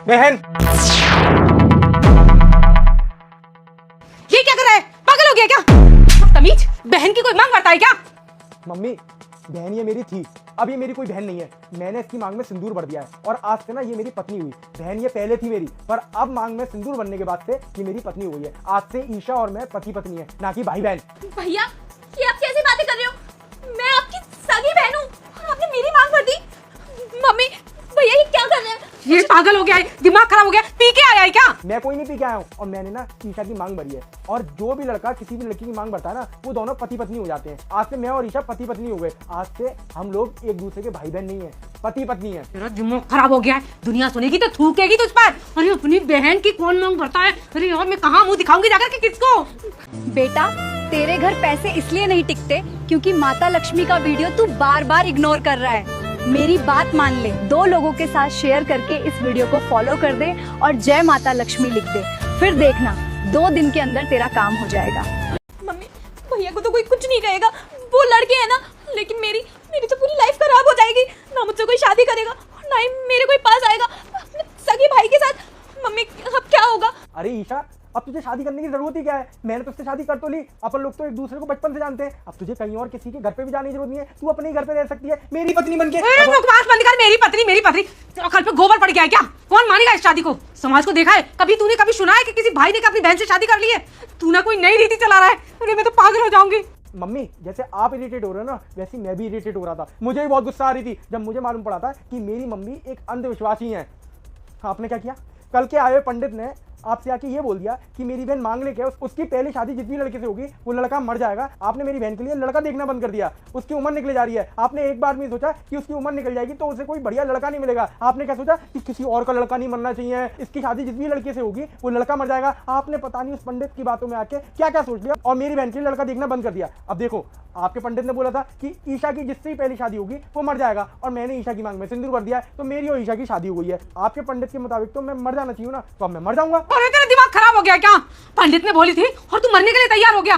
बहन ये क्या कर रहा है? पागल हो गया क्या? तमीज, बहन की कोई मांग करता है क्या? मम्मी, बहन ये मेरी थी, अब ये मेरी कोई बहन नहीं है। मैंने इसकी मांग में सिंदूर भर दिया है और आज से ना ये मेरी पत्नी हुई। बहन ये पहले थी मेरी, पर अब मांग में सिंदूर भरने के बाद से ये मेरी पत्नी हुई है। आज से ईशा और मैं पति पत्नी है, ना कि भाई बहन। भैया, ये आप कैसी बातें कर रहे हो? मैं आपकी सगी बहन हूँ और आपने मेरी मांग भर दी। मम्मी, भैया ये क्या कर रहे हैं? ये पागल हो गया है, दिमाग खराब हो गया, पी के आया है क्या? मैं कोई नहीं पी के आया हूँ और मैंने ना ईशा की मांग भरी है। और जो भी लड़का किसी भी लड़की की मांग भरता है ना, वो दोनों पति पत्नी हो जाते हैं। आज से मैं और ईशा पति पत्नी हो गए। आज से हम लोग एक दूसरे के भाई बहन नहीं है, पति पत्नी है। तेरा दिमाग खराब हो गया है, दुनिया सुनेगी तो थूकेगी तुझ पर। अरे अपनी बहन की कौन मांग भरता है? अरे यार मैं कहाँ मुंह दिखाऊंगी जाकर के किसको? बेटा, तेरे घर पैसे इसलिए नहीं टिकते क्योंकि माता लक्ष्मी का वीडियो तू बार बार इग्नोर कर रहा है। मेरी बात मान ले, 2 लोगों के साथ शेयर करके इस वीडियो को फॉलो कर दे और जय माता लक्ष्मी लिख दे। फिर देखना 2 दिन के अंदर तेरा काम हो जाएगा। मम्मी, भैया को तो कोई कुछ नहीं कहेगा, वो लड़के हैं ना, लेकिन मेरी तो पूरी लाइफ खराब हो जाएगी। ना मुझसे कोई शादी करेगा और ना ही मेरे कोई पास आएगा अपने सगे भाई के साथ। मम्मी, अब क्या होगा? अरे ईशा, अब तुझे शादी करने की जरूरत ही क्या है? मैंने तुझसे शादी कर तो ली। अपन लोग तो एक दूसरे को बचपन से जानते हैं। अब तुझे कहीं और किसी के घर पे भी जाने की जरूरत नहीं है। तू अपने ही घर पे रह सकती है मेरी पत्नी बनके। अरे बकवास बंद कर, मेरी पत्नी। अकल पे गोबर पड़ गया है क्या? कौन मानेगा इस शादी को? समाज को देखा है कभी? तूने कभी सुना है कि किसी भाई ने अपनी बहन से शादी कर ली है? तू ना कोई नई रीति चला रहा है। अरे मैं तो पागल हो जाऊंगी। मम्मी, जैसे आप इरिटेट हो रहे हो ना, वैसे मैं भी इरिटेट हो रहा था। मुझे भी बहुत गुस्सा आ रही थी जब मुझे मालूम पड़ा था कि मेरी मम्मी एक अंधविश्वासी है। आपने क्या किया? कल के आए हुए पंडित ने आपसे आके ये बोल दिया कि मेरी बहन मांग लेके उसकी पहली शादी जिस भी लड़के से होगी वो लड़का मर जाएगा। आपने मेरी बहन के लिए लड़का देखना बंद कर दिया। उसकी उम्र निकल जा रही है। आपने एक बार में सोचा कि उसकी उम्र निकल जाएगी तो उसे कोई बढ़िया लड़का नहीं मिलेगा। आपने क्या सोचा कि किसी और का लड़का नहीं मरना चाहिए, इसकी शादी जिस भी लड़के से होगी वो लड़का मर जाएगा। आपने पता नहीं उस पंडित की बातों में आके क्या क्या सोच लिया और मेरी बहन के लिए लड़का देखना बंद कर दिया। अब देखो, आपके पंडित ने बोला था कि ईशा की जिससे ही पहली शादी होगी वो मर जाएगा और मैंने ईशा की मांग में सिंदूर भर दिया है तो मेरी और ईशा की शादी हो गई है। आपके पंडित के मुताबिक तो मैं मर जाना चाहिए ना, तो अब मैं मर जाऊंगा। अरे तेरा दिमाग खराब हो गया क्या? पंडित ने बोली थी और तू मरने के लिए तैयार हो गया।